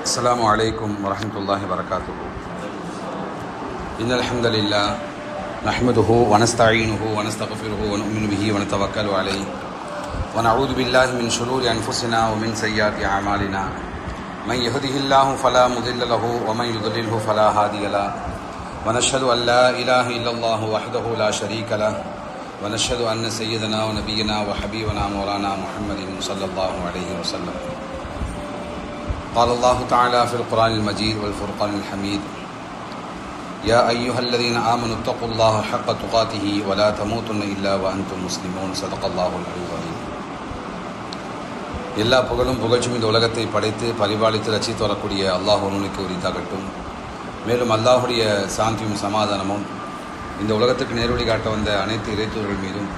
السلام عليكم ورحمة الله وبركاته. إن الحمد لله نحمده ونستعينه ونستغفره ونؤمن به ونتوكل عليه ونعوذ بالله من شرور أنفسنا ومن سيئات أعمالنا. من يهده الله فلا مضل له ومن يضلله فلا هادي له. ونشهد أن لا إله إلا الله وحده لا شريك له. ونشهد أن سيدنا ونبينا وحبيبنا مولانا محمد صلى الله عليه وسلم. قال الله تعالى في القرآن المجيد والفرقان الحميد: يا أيها الذين آمنوا اتقوا الله حق تقاته ولا تموتن إلا وأنتم مسلمون. صدق الله العلي العظيم. எல்லா புகழும் புகழ்ச்சியும் இந்த உலகத்தை படைத்து பரிபாலித்து ரசித்து வரக்கூடிய அல்லாஹ் ஒருவனுக்கு உரித்தாகட்டும். மேலும் அல்லாஹுடைய சாந்தியும் சமாதானமும் இந்த உலகத்துக்கு நேர்வழி காட்ட வந்த அனைத்து இறைத்தூதர்கள் மீதும்,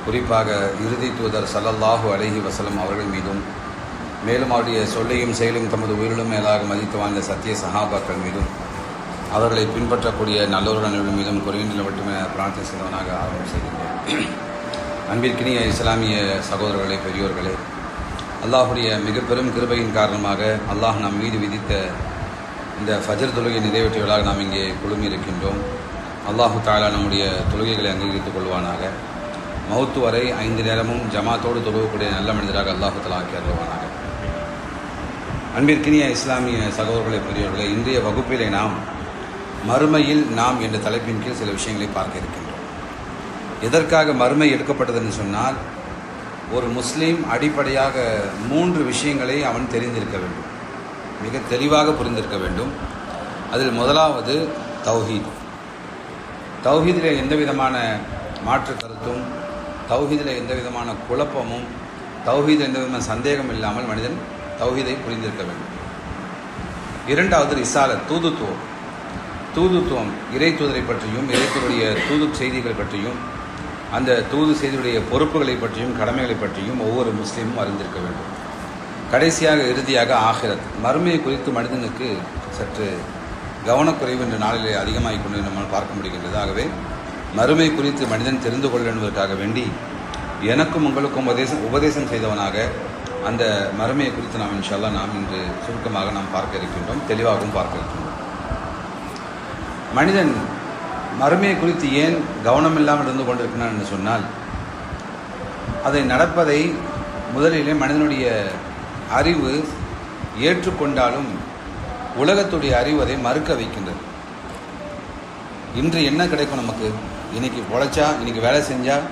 குறிப்பாக இறுதி தூதர் ஸல்லல்லாஹு அலைஹி வஸல்லம் அவர்கள் மீதும், மேலும் அவருடைய சொல்லையும் செயலையும் தமது உயிரிலும் மேலாக மதித்து வாழ்ந்த சத்திய சஹாபாக்கள் மீதும், அவர்களை பின்பற்றக்கூடிய நல்லோர்கள் மீதும் குறைநிலை மட்டுமே பிரார்த்தனை செய்தவனாக ஆரம்பம் செய்கின்றேன். அன்பிற்கினிய இஸ்லாமிய சகோதரர்களே, பெரியோர்களே, அல்லாஹுடைய மிக பெரும் கிருபையின் காரணமாக அல்லாஹ் நம் மீது விதித்த இந்த ஃபஜர் தொழுகை நிறைவேற்றியவர்களாக நாம் இங்கே குழுமி இருக்கின்றோம். அல்லாஹு தாலா நம்முடைய தொழுகைகளை அங்கீகரித்துக் கொள்வானாக. மௌத்து வரை 5 நேரமும் ஜமாத்தோடு தொழுகக்கூடிய நல்ல மனிதராக அல்லாஹு தாலா ஆக்கி அருள்வானாக. அன்பிற்கினிய இஸ்லாமிய சகோதரர்களே, பெரியவர்களே, இன்றைய வகுப்பிலே நாம் மறுமையில் நாம் என்ற தலைப்பின் கீழ் சில விஷயங்களை பார்க்க இருக்கின்றோம். எதற்காக மறுமை எடுக்கப்பட்டதுன்னு சொன்னால், ஒரு முஸ்லீம் அடிப்படையாக 3 விஷயங்களை அவன் தெரிந்திருக்க வேண்டும், மிக தெளிவாக புரிந்திருக்க வேண்டும். அதில் முதலாவது தௌஹீத். தௌஹீதில் எந்த விதமான மாற்று கருத்தும், தௌஹீதில் எந்த விதமான குழப்பமும், தௌஹீதில் எந்த விதமான சந்தேகம் இல்லாமல் மனிதன் தௌஹீதை புரிந்திருக்க வேண்டும். இரண்டாவது ரிசாலத், தூதுத்துவம், இறை தூதரை பற்றியும், இறை தூதருடைய தூது செய்திகள் பற்றியும், அந்த தூது செய்தியுடைய பொறுப்புகளை பற்றியும் கடமைகளை பற்றியும் ஒவ்வொரு முஸ்லீமும் அறிந்திருக்க வேண்டும். கடைசியாக இறுதியாக ஆகிரத், மறுமையை குறித்து மனிதனுக்கு சற்று கவனக்குறைவு என்ற நாளிலே அதிகமாகிக் கொண்டு நம்மால் பார்க்க முடிகின்றது. ஆகவே மறுமை குறித்து மனிதன் தெரிந்து கொள்ள என்பதற்காக வேண்டி எனக்கும் உங்களுக்கும் உபதேசம் செய்தவனாக அந்த மறுமையை குறித்து நாம் இன்ஷா அல்லாஹ் நாம் இன்று சுருக்கமாக நாம் பார்க்க இருக்கின்றோம், தெளிவாகவும் பார்க்க இருக்கின்றோம். மனிதன் மறுமையை குறித்து ஏன் கவனம் இல்லாமல் இருந்து கொண்டிருக்கிறான் என்று சொன்னால், அதை நடப்பதை முதலிலே மனிதனுடைய அறிவு ஏற்றுக்கொண்டாலும் உலகத்துடைய அறிவு அதை மறுக்க வைக்கின்றது. இன்று என்ன கிடைக்கும் நமக்கு? இன்றைக்கி உழைச்சா, இன்றைக்கி வேலை செஞ்சால்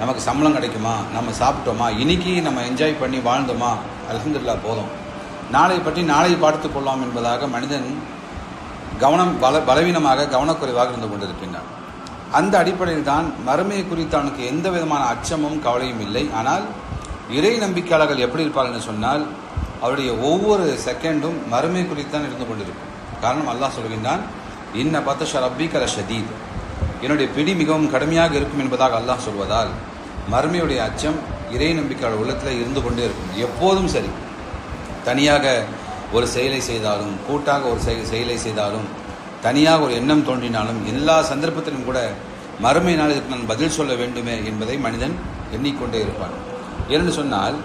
நமக்கு சம்பளம் கிடைக்குமா, நம்ம சாப்பிட்டோமா, இன்றைக்கி நம்ம என்ஜாய் பண்ணி வாழ்ந்தோமா, அல்ஹம்துலில்லாஹ் போதும், நாளை பற்றி நாளை பார்த்து கொள்ளலாம் என்பதாக மனிதன் பலவீனமாக கவனக்குறைவாக இருந்து கொண்டிருக்கின்றான். அந்த அடிப்படையில் தான் மறுமையை குறித்து அவனுக்கு எந்த விதமான அச்சமும் கவலையும் இல்லை. ஆனால் இறை நம்பிக்கையாளர்கள் எப்படி இருப்பார்கள் என்று சொன்னால், அவருடைய ஒவ்வொரு செகண்டும் மறுமை குறித்தான் இருந்து கொண்டிருக்கும். காரணம், அல்லாஹ் சொல்கின்றான், இன்ன பத்ஷ ரப்பிக லஷதீத், என்னுடைய பிடி மிகவும் கடுமையாக இருக்கும் என்பதாக அல்லாஹ் சொல்வதால் மறுமையுடைய அச்சம் இறை நம்பிக்கையாளர் உள்ளத்தில் இருந்து கொண்டே இருக்கும். எப்போதும் சரி, தனியாக ஒரு செயலை செய்தாலும், கூட்டாக ஒரு செயலை செய்தாலும், தனியாக ஒரு எண்ணம் தோன்றினாலும், எல்லா சந்தர்ப்பத்திலும் கூட மறுமை நாள் இதுக்கு நான் பதில் சொல்ல வேண்டுமே என்பதை மனிதன் எண்ணிக்கொண்டே இருப்பான். ஏன்னு சொன்னால்,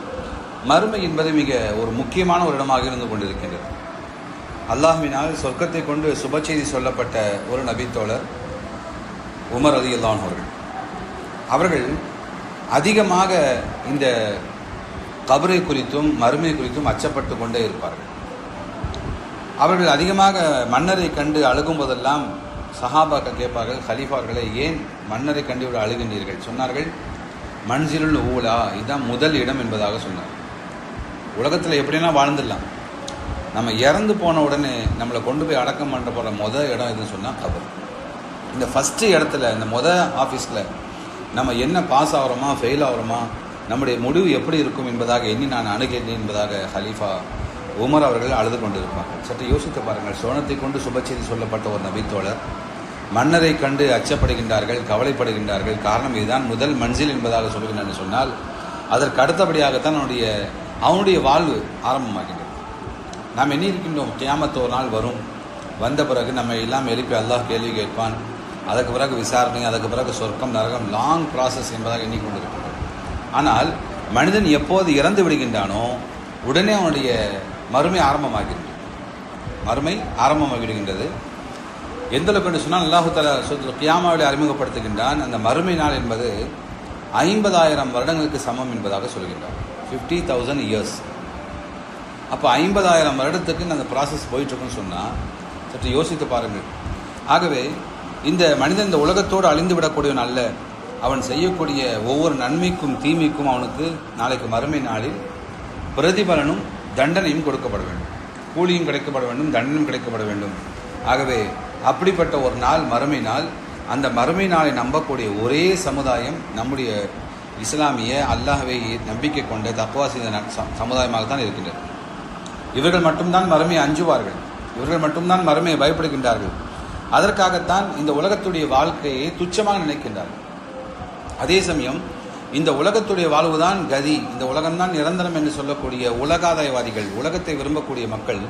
மறுமை என்பது மிக ஒரு முக்கியமான ஒரு இடமாக இருந்து கொண்டிருக்கின்றது. அல்லாஹ்வினால் சொர்க்கத்தை கொண்டு சுப செய்தி சொல்லப்பட்ட ஒரு நபித்தோழர் உமர் ரலியல்லாஹு அன்ஹு அவர்கள் அதிகமாக இந்த கபரை குறித்தும் மறுமை குறித்தும் அச்சப்பட்டு கொண்டே இருப்பார்கள். அவர்கள் அதிகமாக மன்னரை கண்டு அழுகும் போதெல்லாம் சஹாபாக்கள் கேட்பார்கள், கலீஃபாக்களை, ஏன் மன்னரை கண்டு இவ்வளவு அழுகின்றீர்கள்? சொன்னார்கள், மன்சிலுல் ஊலா, இதுதான் முதல் இடம் என்பதாக சொன்னார். உலகத்தில் எப்படின்னா வாழ்ந்துடலாம், நம்ம இறந்து போன உடனே நம்மளை கொண்டு போய் அடக்கம் பண்ண போகிற முதல் இடம் எதுன்னு சொன்னால் கபர். இந்த ஃபஸ்ட்டு இடத்துல, இந்த ஆஃபீஸில் நம்ம என்ன பாஸ் ஆகிறோமா ஃபெயில் ஆகிறோமா, நம்முடைய முடிவு எப்படி இருக்கும் என்பதாக எண்ணி நான் அணுகிறேன் என்பதாக ஹலீஃபா உமர் அவர்கள் அழுது கொண்டிருப்பார்கள். சற்று யோசித்து பாருங்கள், சோனத்தை கொண்டு சுபச்செய்தி சொல்லப்பட்ட ஒரு நபித்தோழர் மன்னரை கண்டு அச்சப்படுகின்றார்கள், கவலைப்படுகின்றார்கள். காரணம், இதுதான் முதல் மன்சில் என்பதாக சொல்லுகின்றன சொன்னால், அதற்கு அடுத்தபடியாகத்தான் அவனுடைய வாழ்வு ஆரம்பமாகின்றது. நாம் எண்ணி இருக்கின்றோம், கியாமத் ஒரு நாள் வரும், வந்த பிறகு நம்ம எல்லாம் எழுப்பி அல்லாஹ் கேள்வி கேட்பான், அதுக்கு பிறகு விசாரணை, அதுக்கு பிறகு சொர்க்கம் நரகம், லாங் ப்ராசஸ் என்பதாக எண்ணிக்கொண்டிருக்கின்றோம். ஆனால் மனிதன் எப்போது இறந்து விடுகின்றானோ உடனே அவனுடைய மறுமை ஆரம்பமாகிறது. மறுமை ஆரம்பமாகி விடுகின்றது. எந்த அளவுக்கு என்று சொன்னால் அல்லாஹு தஆலா கியாமாவிலே அறிமுகப்படுத்துகின்றான். அந்த மறுமை நாள் என்பது 50,000 வருடங்களுக்கு சமம் என்பதாக சொல்கின்றார். 50,000 இயர்ஸ். அப்போ 50,000 வருடத்துக்கு அந்த ப்ராசஸ் போயிட்டுருக்குன்னு சொன்னால் சற்று யோசித்து பாருங்கள். ஆகவே இந்த மனிதன் இந்த உலகத்தோடு அழிந்து விடக்கூடியவன் அல்ல. அவன் செய்யக்கூடிய ஒவ்வொரு நன்மைக்கும் தீமைக்கும் அவனுக்கு நாளைக்கு மறுமை நாளில் பிரதிபலனும் தண்டனையும் கொடுக்கப்பட வேண்டும். கூலியும் கிடைக்கப்பட வேண்டும், தண்டனையும் கிடைக்கப்பட வேண்டும். ஆகவே அப்படிப்பட்ட ஒரு நாள் மறுமை நாள். அந்த மறுமை நாளை நம்பக்கூடிய ஒரே சமுதாயம் நம்முடைய இஸ்லாமிய அல்லாஹ்வை நம்பிக்கை கொண்ட தக்வா செய்த சமுதாயமாகத்தான் இருக்கின்றது. இவர்கள் மட்டும்தான் மறுமையை அஞ்சுவார்கள், இவர்கள் மட்டும்தான் மறுமையை பயப்படுகின்றார்கள். அதற்காகத்தான் இந்த உலகத்துடைய வாழ்க்கையை துச்சமாக நினைக்கின்றார்கள். அதே சமயம் இந்த உலகத்துடைய வாழ்வுதான் கதி, இந்த உலகம்தான் நிரந்தரம் என்று சொல்லக்கூடிய உலகாதாயவாதிகள், உலகத்தை விரும்பக்கூடிய மக்கள்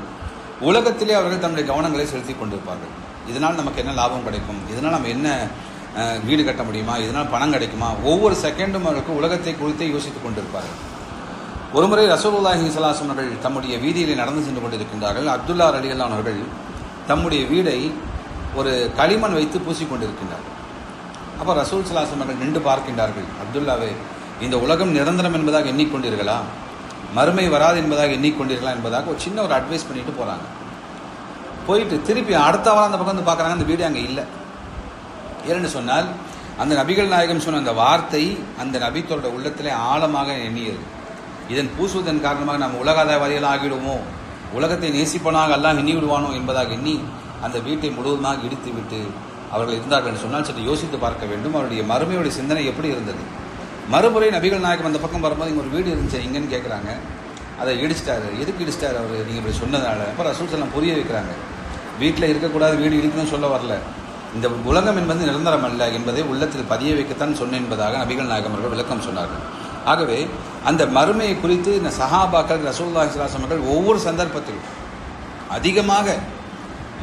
உலகத்திலே அவர்கள் தன்னுடைய கவனங்களை செலுத்தி கொண்டிருப்பார்கள். இதனால் நமக்கு என்ன லாபம் கிடைக்கும், இதனால் நம்ம என்ன வீடு கட்ட முடியுமா, இதனால் பணம் கிடைக்குமா, ஒவ்வொரு செகண்டும் அவர்களுக்கு உலகத்தை குறித்தே யோசித்துக் கொண்டிருப்பார்கள். ஒருமுறை ரசூலுல்லாஹி ஸல்லல்லாஹு அலைஹி வஸல்லம் அவர்கள் தம்முடைய வீதியிலே நடந்து சென்று கொண்டிருக்கின்றார்கள். அப்துல்லா ரலியல்லாஹு அவர்கள் தம்முடைய வீடை ஒரு களிமண் வைத்து பூசிக்கொண்டிருக்கின்றார். அப்போ ரசூல் ஸல்லல்லாஹு அலைஹி வஸல்லம் அவர்கள் நின்று பார்க்கின்றார்கள். அப்துல்லாவே, இந்த உலகம் நிரந்தரம் என்பதாக எண்ணிக்கொண்டீர்களா, மறுமை வராது என்பதாக எண்ணிக்கொண்டீர்களா என்பதாக ஒரு சின்ன ஒரு அட்வைஸ் பண்ணிட்டு போகிறாங்க. போயிட்டு திருப்பி அடுத்த வாரம் அந்த பக்கம் வந்து பார்க்குறாங்க, அந்த வீடு அங்கே இல்லை. ஏன்னு சொன்னால் அந்த நபிகள் நாயகம் சொன்ன அந்த வார்த்தை அந்த நபித்தோட உள்ளத்திலே ஆழமாக எண்ணியது. இதன் பூசுவதன் காரணமாக நாம் உலகாதாயவாதிகள் ஆகிவிடுவோமோ, உலகத்தை நேசிப்பனாக அல்லாஹ் எண்ணி விடுவானோ என்பதாக எண்ணி அந்த வீட்டை முழுவதுமாக இடித்து விட்டு அவர்கள் இருந்தார்கள் என்று சொன்னால் சற்று யோசித்து பார்க்க வேண்டும். அவருடைய மறுமையுடைய சிந்தனை எப்படி இருந்தது. மறுமுறை நபிகள் நாயகம் அந்த பக்கம் வரும்போது இங்கே ஒரு வீடு இருந்துச்சு இங்கன்னு கேட்குறாங்க. அதை இடிச்சிட்டாரு. எதுக்கு இடிச்சிட்டாரு அவர், நீங்கள் இப்படி சொன்னதால. அப்போ ரசூல் ஸல்லல்லாஹு புரிய வைக்கிறாங்க, வீட்டில் இருக்கக்கூடாது, வீடு இடிக்கணும்னு சொல்ல வரல, இந்த உலகம் என்பது நிரந்தரம் அல்ல என்பதை உள்ளத்தில் பதிய வைக்கத்தான் சொன்னேன் என்பதாக நபிகள் நாயகம் அவர்கள் விளக்கம் சொன்னார்கள். ஆகவே அந்த மறுமையை குறித்து இந்த சஹாபாக்கள் ரசூலுல்லாஹி ஸல்லல்லாஹு அலைஹி வஸல்லம் அவர்கள் ஒவ்வொரு சந்தர்ப்பத்திலும் அதிகமாக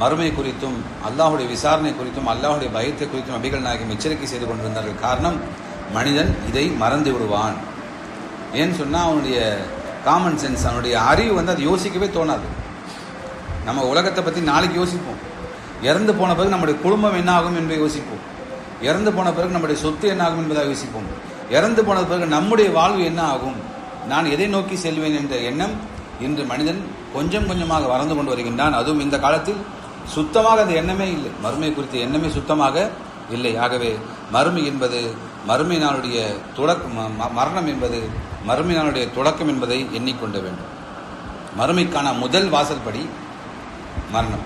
மறுமை குறித்தும் அல்லாஹுடைய விசாரணை குறித்தும் அல்லாஹுடைய பயத்தை குறித்தும் நபிகள் நாயகம் எச்சரிக்கை செய்து கொண்டிருந்தார்கள். காரணம், மனிதன் இதை மறந்து விடுவான். ஏன்னு சொன்னால் அவனுடைய காமன் சென்ஸ், அவனுடைய அறிவு அது யோசிக்கவே தோணாது. நம்ம உலகத்தை பற்றி நாளைக்கு யோசிப்போம், இறந்து போன பிறகு நம்முடைய குடும்பம் என்ன ஆகும் என்பதை யோசிப்போம், இறந்து போன பிறகு நம்முடைய சொத்து என்ன ஆகும் என்பதாக யோசிப்போம், இறந்து போன பிறகு நம்முடைய வாழ்வு என்ன ஆகும், நான் எதை நோக்கி செல்வேன் என்ற எண்ணம் இன்று மனிதன் கொஞ்சம் கொஞ்சமாக வளர்ந்து கொண்டு வருகின்றான். அதுவும் இந்த காலத்தில் சுத்தமாக அந்த எண்ணமே இல்லை, மறுமை குறித்த எண்ணமே சுத்தமாக இல்லை. ஆகவே மறுமை என்பது மறுமை நாளுடைய மரணம் என்பது மறுமை நாளுடைய தொடக்கம் என்பதை எண்ணிக்கொள்ள வேண்டும். மறுமைக்கான முதல் வாசல்படி மரணம்.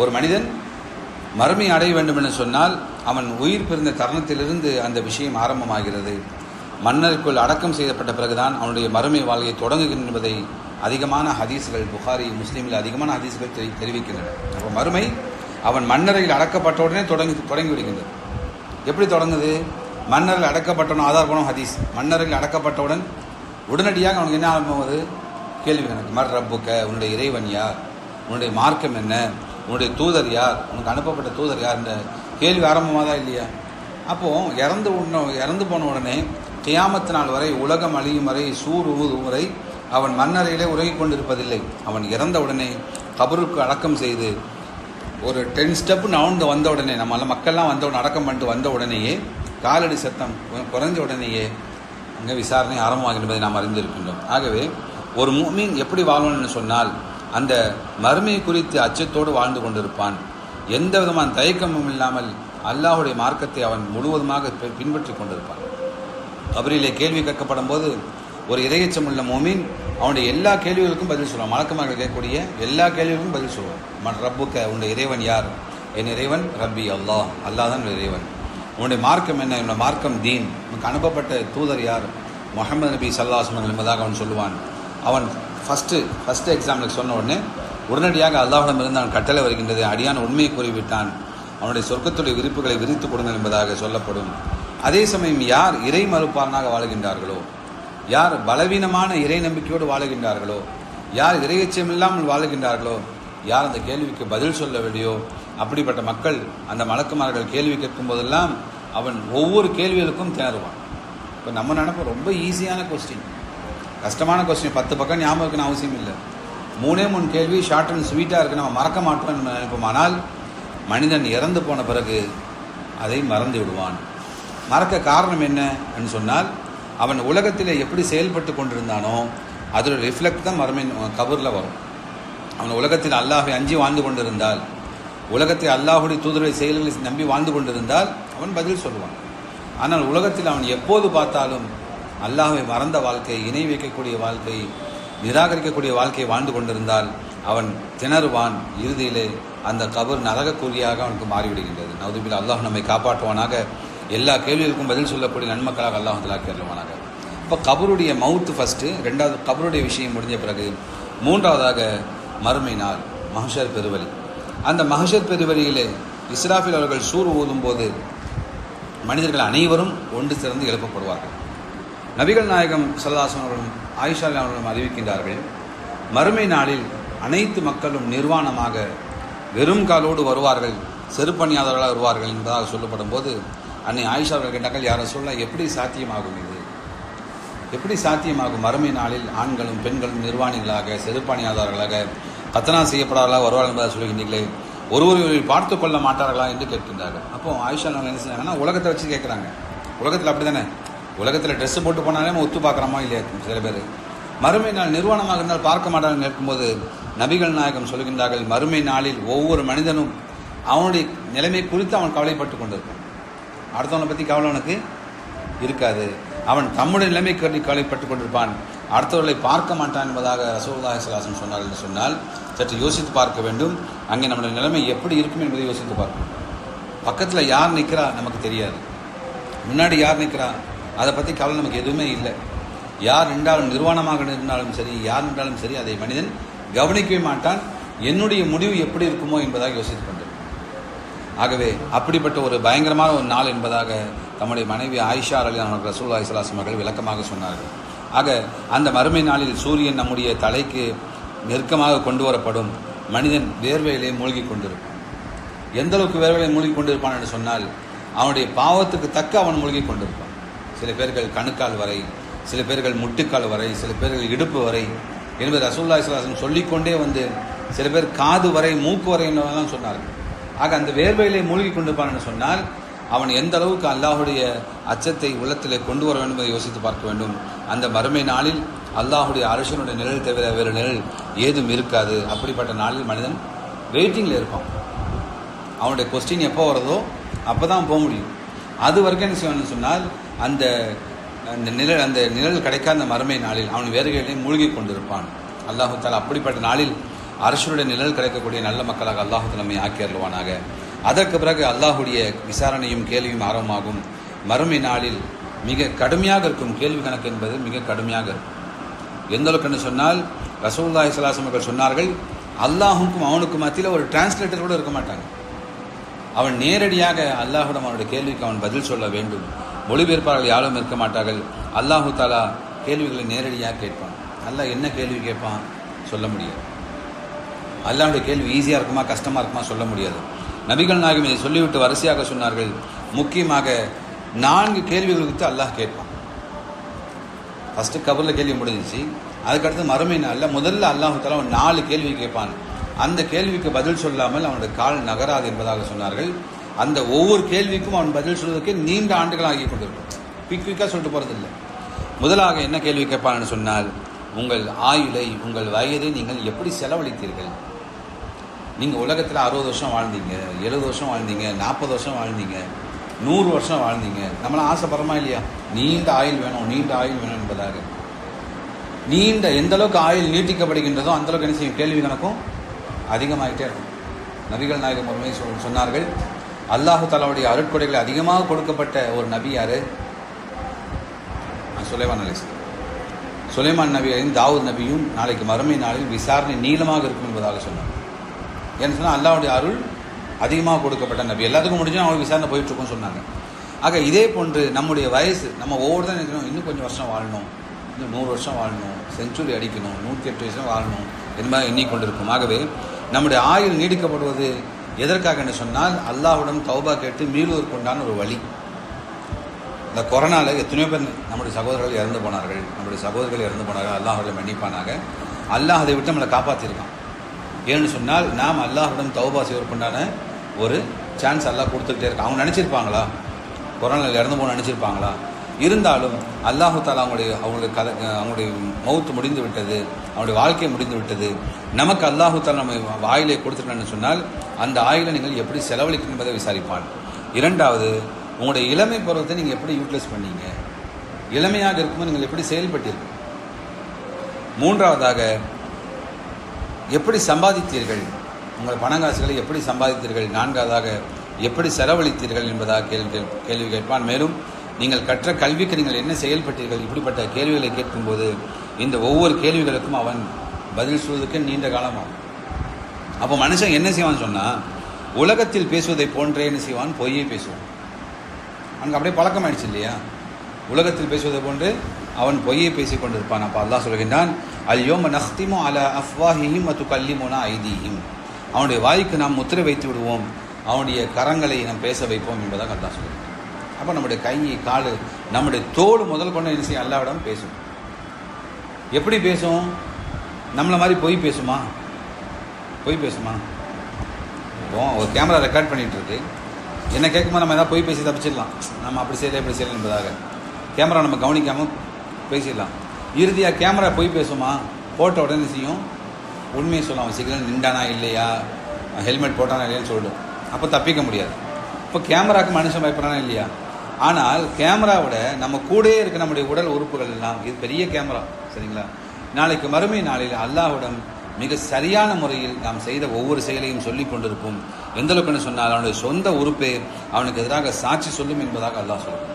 ஒரு மனிதன் மறுமை அடைய வேண்டும் என்று சொன்னால் அவன் உயிர் பிறந்த தருணத்திலிருந்து அந்த விஷயம் ஆரம்பமாகிறது. மன்னருக்குள் அடக்கம் செய்யப்பட்ட பிறகுதான் அவனுடைய மறுமை வாழ்க்கையை தொடங்குகின்ற என்பதை அதிகமான ஹதீஸ்கள், புகாரி முஸ்லீமில் அதிகமான ஹதீஸ்கள் தெரிவிக்கின்றன. அப்போ மறுமை அவன் மன்னரையில் அடக்கப்பட்ட உடனே தொடங்கி விடுகின்றது. எப்படி தொடங்குது? மன்னரில் அடக்கப்பட்டவன் ஆதாரப்படும் ஹதீஸ். மன்னரில் அடக்கப்பட்டவுடன் உடனடியாக அவனுக்கு என்ன ஆரம்பமாவது? கேள்வி கணக்கு. மர் ரப்புக்க, உன்னுடைய இறைவன் யார், உன்னுடைய மார்க்கம் என்ன, உன்னுடைய தூதர் யார், உனக்கு அனுப்பப்பட்ட தூதர் யார் என்ற கேள்வி ஆரம்பமாதா இல்லையா? அப்போது இறந்து போன உடனே கியாமத்து நாள் வரை, உலகம் அழியும் வரை, சூர் ஊதும் வரை அவன் மன்னரையிலே உறங்கிக் கொண்டிருப்பதில்லை. அவன் இறந்த உடனே கபருக்கு அடக்கம் செய்து ஒரு 10 ஸ்டெப் நவுந்து வந்த உடனே, நம்மள மக்கள்லாம் வந்த உடனே அடக்கம் பண்ணிட்டு வந்த உடனேயே காலடி சத்தம் குறைஞ்ச உடனேயே அங்கே விசாரணை ஆரம்பமாகும் என்பதை நாம் அறிந்திருக்கின்றோம். ஆகவே ஒரு முஃமின் எப்படி வாழணும்னு சொன்னால் அந்த மறுமையை குறித்து அச்சத்தோடு வாழ்ந்து கொண்டிருப்பான். எந்த விதமான தயக்கமும் இல்லாமல் அல்லாஹுடைய மார்க்கத்தை அவன் முழுவதுமாக பின்பற்றி கொண்டிருப்பான். கபரிலே கேள்வி கேட்கப்படும் போது ஒரு இறையச்சம் உள்ள முஃமின் அவனுடைய எல்லா கேள்விகளுக்கும் பதில் சொல்லுவான். மலக்குமார்கள் கேட்கக்கூடிய எல்லா கேள்விகளுக்கும் பதில் சொல்லுவான். மன் ரப்புக்க, உன்னுடைய இறைவன் யார்? என் இறைவன் ரப்பி அல்லாஹ், அல்லாஹ் தான் இறைவன். உன்னுடைய மார்க்கம் என்ன? என்னோட மார்க்கம் தீன். உனக்கு அனுப்பப்பட்ட தூதர் யார்? முஹம்மது நபி ஸல்லல்லாஹு அலைஹி வஸல்லம் என்பதாக அவன் சொல்லுவான். அவன் ஃபஸ்ட்டு எக்ஸாம்பிளுக்கு சொன்ன உடனே உடனடியாக அல்லாஹ்விடமிருந்து அவன் கட்டளை வருகின்றது. அடியான உண்மையை கூறிவிட்டான், அவனுடைய சொர்க்கத்துடைய விரிப்புகளை விரித்து கொடுங்கள் என்பதாக சொல்லப்படும். அதே சமயம் யார் இறை மறுப்பாளனாக வாழுகின்றார்களோ, யார் பலவீனமான இறை நம்பிக்கையோடு வாழுகின்றார்களோ, யார் இறையச்சம் இல்லாமல் வாழுகின்றார்களோ, யார் அந்த கேள்விக்கு பதில் சொல்லவில்லையோ, அப்படிப்பட்ட மக்கள் அந்த மலக்குமார்கள் கேள்வி கேட்கும் போதெல்லாம் அவன் ஒவ்வொரு கேள்விகளுக்கும் திணறுவான். இப்போ நம்ம நினைப்போம் ரொம்ப ஈஸியான கொஸ்டின், கஷ்டமான கொஸ்டின், 10 பக்கம் ஞாபகம் இருக்குன்னு அவசியம் இல்லை. 3 கேள்வி ஷார்ட் அண்ட் ஸ்வீட்டாக இருக்குது, நம்ம மறக்க மாட்டோம்னு நினைப்போம். ஆனால் மனிதன் இறந்து போன பிறகு அதை மறந்து விடுவான். மறக்க காரணம் என்னன்னு சொன்னால், அவன் உலகத்தில் எப்படி செயல்பட்டு கொண்டிருந்தானோ அதோட ரிஃப்ளெக்ட் தான் மறுமை கபரில் வரும். அவன் உலகத்தில் அல்லாஹை அஞ்சி வாழ்ந்து கொண்டிருந்தால், உலகத்தில் அல்லாஹுடைய தூதருடைய செயல்களை நம்பி வாழ்ந்து கொண்டிருந்தால் அவன் பதில் சொல்லுவான். ஆனால் உலகத்தில் அவன் எப்போது பார்த்தாலும் அல்லாஹை மறந்த வாழ்க்கை, இணை வைக்கக்கூடிய வாழ்க்கை, நிராகரிக்கக்கூடிய வாழ்க்கையை வாழ்ந்து கொண்டிருந்தால் அவன் திணறுவான். இறுதியிலே அந்த கபர் நரகக்கூலியாக அவனுக்கு மாறிவிடுகின்றது. நவுதுபில்லா, அல்லாஹ் நம்மை காப்பாற்றுவானாக. எல்லா கேள்விகளுக்கும் பதில் சொல்லக்கூடிய நன்மக்களாக அல்லாஹ் தஆலா. இப்போ கபருடைய மவுத்து ஃபஸ்ட்டு, ரெண்டாவது கபருடைய விஷயம் முடிஞ்ச பிறகு மூன்றாவதாக மறுமை நாள், மஹ்ஷர் பெருவழி. அந்த மஹ்ஷர் பெருவழியிலே இஸ்ராஃபில் அவர்கள் சூர் ஊதும் போது மனிதர்கள் அனைவரும் ஒன்று சேர்ந்து எழுப்பப்படுவார்கள். நபிகள் நாயகம் ஸல்லல்லாஹு அலைஹி வஸல்லம் அவர்களும் ஆயிஷா அவர்களும் அறிவிக்கின்றார்கள், மறுமை நாளில் அனைத்து மக்களும் நிர்வாணமாக வெறும் காலோடு வருவார்கள், செருப்பணியாதவர்களாக வருவார்கள் என்பதாக சொல்லப்படும் போது அன்னை ஆயிஷா அவர்கள் கேட்டார்கள், யாரை சொல்ல எப்படி சாத்தியமாகும் இது? எப்படி சாத்தியமாகும்? மறுமை நாளில் ஆண்களும் பெண்களும் நிர்வாணிகளாக, செருப்பணியாதவர்களாக, கத்தனா செய்யப்படாதவர்களாக வருவார்கள் என்பதாக சொல்கின்றீர்களே, ஒருவரை பார்த்து கொள்ள மாட்டார்களா என்று கேட்கின்றார்கள். அப்போ ஆயிஷா அவங்க என்ன செய்றாங்கன்னா, உலகத்தை வச்சு கேட்குறாங்க. உலகத்தில் அப்படி தானே, உலகத்தில் ட்ரெஸ்ஸு போட்டு போனாலே நம்ம ஒத்து பார்க்குறோமா இல்லையா? சில பேர் மறுமை நாள் நிர்வாணமாக இருந்தால் பார்க்க மாட்டாங்கன்னு கேட்கும்போது நபிகள் நாயகம் சொல்கின்றார்கள், மறுமை நாளில் ஒவ்வொரு மனிதனும் அவனுடைய நிலைமை குறித்து அவன் கவலைப்பட்டு கொண்டிருப்பான். அடுத்தவனை பற்றி கவலை அவனுக்கு இருக்காது. அவன் தம்முடைய நிலைமை கருதி கவலைப்பட்டு கொண்டிருப்பான். அடுத்தவர்களை பார்க்க மாட்டான் என்பதாக ரசூலுல்லாஹி ஸல்லல்லாஹு அலைஹி வஸல்லம் சொன்னார்கள் என்று சொன்னால் சற்று யோசித்து பார்க்க வேண்டும். அங்கே நம்முடைய நிலைமை எப்படி இருக்கும் என்பதை யோசித்து பார்க்கணும். பக்கத்தில் யார் நிற்கிறா நமக்கு தெரியாது, முன்னாடி யார் நிற்கிறா அதை பற்றி கவலை நமக்கு எதுவுமே இல்லை. யார் நின்றாலும், நிர்வாணமாக இருந்தாலும் சரி, யார் நின்றாலும் சரி, அதை மனிதன் கவனிக்கவே மாட்டான். என்னுடைய முடிவு எப்படி இருக்குமோ என்பதாக யோசித்து கொண்டிருக்கும். ஆகவே அப்படிப்பட்ட ஒரு பயங்கரமான ஒரு நாள் என்பதாக தம்முடைய மனைவி ஆயிஷா ரலியல்லாஹு அன்ஹா ரசூலுல்லாஹி ஸல்லல்லாஹு அலைஹி வஸல்லம் அவர்கள் விளக்கமாக சொன்னார்கள். ஆக அந்த மறுமை நாளில் சூரியன் நம்முடைய தலைக்கு நெருக்கமாக கொண்டு வரப்படும். மனிதன் வேர்வையிலே மூழ்கி கொண்டிருப்பான். எந்த அளவுக்கு வேர்வையிலே மூழ்கி கொண்டிருப்பான் என்று சொன்னால், அவனுடைய பாவத்துக்கு தக்க அவன் மூழ்கி கொண்டிருப்பான். சில பேர்கள் கணுக்கால் வரை, சில பேர்கள் முட்டுக்கால் வரை, சில பேர்கள் இடுப்பு வரை என்பது ரசூலுல்லாஹி ஸல்லல்லாஹு அலைஹி வஸல்லம் சொல்லிக்கொண்டே வந்து சில பேர் காது வரை, மூக்கு வரை என்றெல்லாம் சொன்னார்கள். ஆக அந்த வேர்வையிலே மூழ்கி கொண்டிருப்பான் என்று சொன்னால் அவன் எந்த அளவுக்கு அல்லாஹுடைய அச்சத்தை உள்ளத்திலே கொண்டு வர வேண்டும் என்பதை யோசித்து பார்க்க வேண்டும். அந்த மறுமை நாளில் அல்லாஹுடைய அரசனுடைய நிழல் தவிர வேறு நிழல் ஏதும் இருக்காது. அப்படிப்பட்ட நாளில் மனிதன் வெயிட்டிங்கில் இருப்பான். அவனுடைய கொஸ்டின் எப்போ வருதோ அப்போ தான் போக முடியும். அது வரைக்கும் என்ன செய்வான்னு சொன்னால் அந்த நிழல் கிடைக்காத அந்த மறுமை நாளில் அவன் வேர்வையிலே மூழ்கி கொண்டிருப்பான். அல்லாஹு தஆலா அப்படிப்பட்ட நாளில் அரசனுடைய நிழல் கிடைக்கக்கூடிய நல்ல மக்களாக அல்லாஹு தஆலா நம்மை ஆக்கி அருள்வானாக. அதற்கு பிறகு அல்லாஹுடைய விசாரணையும் கேள்வியும் ஆரம்பமாகும். மறுமை நாளில் மிக கடுமையாக இருக்கும். கேள்வி கணக்கு என்பது மிக கடுமையாக இருக்கும். எந்த அளவுக்குன்னு சொன்னால் ரசூலுல்லாஹி ஸல்லல்லாஹு அலைஹி வஸல்லம் சொன்னார்கள், அல்லாஹுக்கும் அவனுக்கும் மத்தியில் ஒரு டிரான்ஸ்லேட்டர் கூட இருக்க மாட்டாங்க. அவன் நேரடியாக அல்லாஹுடன் அவனுடைய கேள்விக்கு அவன் பதில் சொல்ல வேண்டும். மொழிபெயர்ப்பாளர்கள் யாரும் இருக்க மாட்டார்கள். அல்லாஹு தஆலா கேள்விகளை நேரடியாக கேட்பான். அல்லாஹ் என்ன கேள்வி கேட்பான் சொல்ல முடியாது. அல்லாஹுடைய கேள்வி ஈஸியாக இருக்குமா கஷ்டமாக இருக்குமா சொல்ல முடியாது. நபிகள் நாயகம் இதை சொல்லிவிட்டு வரிசையாக சொன்னார்கள், முக்கியமாக 4 கேள்விகள் குறித்து அல்லாஹ் கேட்பான். ஃபஸ்ட்டு கபரில் கேள்வி முடிஞ்சிச்சு. அதுக்கடுத்து மறுமை நாளில் முதல்ல அல்லாஹு தஆலா 4 கேள்வி கேட்பான். அந்த கேள்விக்கு பதில் சொல்லாமல் அவனுடைய கால் நகராது என்பதாக சொன்னார்கள். அந்த ஒவ்வொரு கேள்விக்கும் அவன் பதில் சொல்வதற்கு நீண்ட ஆண்டுகள் ஆகி கொண்டிருக்கும். குயிக்காக சொல்லிட்டு போகிறதில்லை. முதலாக என்ன கேள்வி கேட்பான்னு சொன்னால், உங்கள் ஆயுளை, உங்கள் வயதை நீங்கள் எப்படி செலவழித்தீர்கள்? நீங்கள் உலகத்தில் 60 வருஷம் வாழ்ந்தீங்க, 70 வருஷம் வாழ்ந்தீங்க, 40 வருஷம் வாழ்ந்தீங்க, 100 வருஷம் வாழ்ந்தீங்க. நம்மளாம் ஆசைப்படுறோமா இல்லையா? நீண்ட ஆயுள் வேணும், நீண்ட ஆயுள் வேணும் என்பதாக. நீண்ட எந்த அளவுக்கு ஆயுள் நீட்டிக்கப்படுகின்றதோ அந்த அளவுக்கு என்ன செய்யும்? கேள்வி கணக்கும் அதிகமாகிட்டே இருக்கும். நபிகள் நாயகம் ஒருமை சொன்னார்கள், அல்லாஹு தஆலாவுடைய அருட்கொடைகளை அதிகமாக கொடுக்கப்பட்ட ஒரு நபி யாரு? சுலைமான் அலைஹிஸ்ஸலாம். சுலைமான் நபியும் தாவூத் நபியும் நாளைக்கு மறுமை நாளில் விசாரணை நீளமாக இருக்கும் என்பதாக சொன்னார். ஏன்னு சொன்னால் அல்லாஹ்வுடைய அருள் அதிகமாக கொடுக்கப்பட்ட நபி. எல்லாத்துக்கும் முடிஞ்சும் அவங்க விசாரணை போயிட்டுருக்குன்னு சொன்னாங்க. ஆக இதே போன்று நம்முடைய வயசு, நம்ம ஒவ்வொருத்தரும் நினைக்கணும், இன்னும் கொஞ்சம் வருஷம் வாழணும், இன்னும் 100 வருஷம் வாழணும், செஞ்சுரி அடிக்கணும், 108 வருஷம் வாழணும் என்பதாக எண்ணிக்கொண்டிருக்கும். ஆகவே நம்முடைய ஆயுள் நீடிக்கப்படுவது எதற்காக என்று சொன்னால் அல்லாஹ்விடம் தௌபா கேட்டு மீளுவதற்குண்டான ஒரு வழி. இந்த கொரோனாவில் எத்தனையோ பேர் நம்முடைய சகோதரர்கள் இறந்து போனார்கள். அல்லாஹ் அவர்களை மன்னிப்பானாக. அல்லாஹ் அதை விட்டு நம்மளை காப்பாற்றிருக்கான். ஏன்னு சொன்னால் நாம் அல்லாஹ்விடம் தௌபா செய்வதற்குண்டான ஒரு சான்ஸ் அல்லாஹ் கொடுத்துக்கிட்டே இருக்கான். அவங்க நினச்சிருப்பாங்களா கொரோனாவில் இறந்து போன நினச்சிருப்பாங்களா? இருந்தாலும் அல்லாஹு தாலா அவங்களுடைய மௌத்து முடிந்து விட்டது, அவனுடைய வாழ்க்கை முடிந்து விட்டது. நமக்கு அல்லாஹு தாலா நம்ம ஆயிலை கொடுத்துட்டேன்னு சொன்னால் அந்த ஆயிலை நீங்கள் எப்படி செலவழிக்கணும் என்பதை விசாரிப்பான். இரண்டாவது, உங்களுடைய இளமை பருவத்தை நீங்கள் எப்படி யூட்டிலைஸ் பண்ணீங்க, இளமையாக இருக்கும்போது நீங்கள் எப்படி செயல்பட்டீர்கள். மூன்றாவதாக, எப்படி சம்பாதித்தீர்கள், உங்கள் பணங்காசுகளை எப்படி சம்பாதித்தீர்கள். நான்காவதாக, எப்படி செலவழித்தீர்கள் என்பதாக கேள்வி கேட்பான். மேலும் நீங்கள் கற்ற கல்விக்கு நீங்கள் என்ன செயல்பட்டீர்கள். இப்படிப்பட்ட கேள்விகளை கேட்கும்போது இந்த ஒவ்வொரு கேள்விகளுக்கும் அவன் பதில் சொல்வதற்கு நீண்ட காலமாகும். அப்போ மனுஷன் என்ன செய்வான்னு சொன்னால், உலகத்தில் பேசுவதை போன்றே என்ன செய்வான், பொய்யை பேசுவான். அவனுக்கு அப்படியே பழக்கமாயிடுச்சு இல்லையா, உலகத்தில் பேசுவதை போன்று அவன் பொய்யை பேசிக் கொண்டிருப்பான். அப்போ அல்லாஹ் சொல்கின்றான், அல்யோம நஹ்திமு அலா அஃப்வாஹிஹிம் வ துகல்லிமுனா ஐதீஹிம். அவனுடைய வாய்க்கு நாம் முத்திரை வைத்து விடுவோம், அவனுடைய கரங்களை நாம் பேச வைப்போம் என்பதாக அல்லாஹ் சொல்கிறான். அப்போ நம்முடைய கை, கால், நம்முடைய தோல் முதல் கொண்டு என்ன செய்யும், அல்லாஹ்விடம் பேசும். எப்படி பேசும்? நம்மளை மாதிரி பொய் பேசுமா? பொய் பேசுமா? இப்போ ஒரு கேமரா ரெக்கார்ட் பண்ணிகிட்டு இருக்கு, என்ன கேட்கும்போது நம்ம ஏதாவது பொய் பேசி தப்பிச்சிடலாம், நம்ம அப்படி செய்யலை இப்படி செய்யலை என்பதாக கேமரா நம்ம கவனிக்காமல் பேசிடலாம். இறுதியாக கேமரா பொய் பேசுமா? போட்ட உடனே செய்யும், உண்மையை சொல்லலாம். சிக்னல் நின்றானா இல்லையா, ஹெல்மெட் போட்டானா இல்லையான்னு சொல்லிடும். அப்போ தப்பிக்க முடியாது. இப்போ கேமராவுக்கு மனுஷன் பயப்படுறானா இல்லையா? ஆனால் கேமராவோட நம்ம கூடயே இருக்க நம்முடைய உடல் உறுப்புகள் எல்லாம், இது பெரிய கேமரா, சரிங்களா? நாளைக்கு மறுமை நாளில் அல்லாஹ்விடம் மிக சரியான முறையில் நாம் செய்த ஒவ்வொரு செயலையும் சொல்லி கொண்டிருப்போம். எந்த அளவுக்குன்னு சொன்னால் அவனுடைய சொந்த உறுப்பே அவனுக்கு எதிராக சாட்சி சொல்லும் என்பதாக அல்லாஹ் சொல்லுவோம்.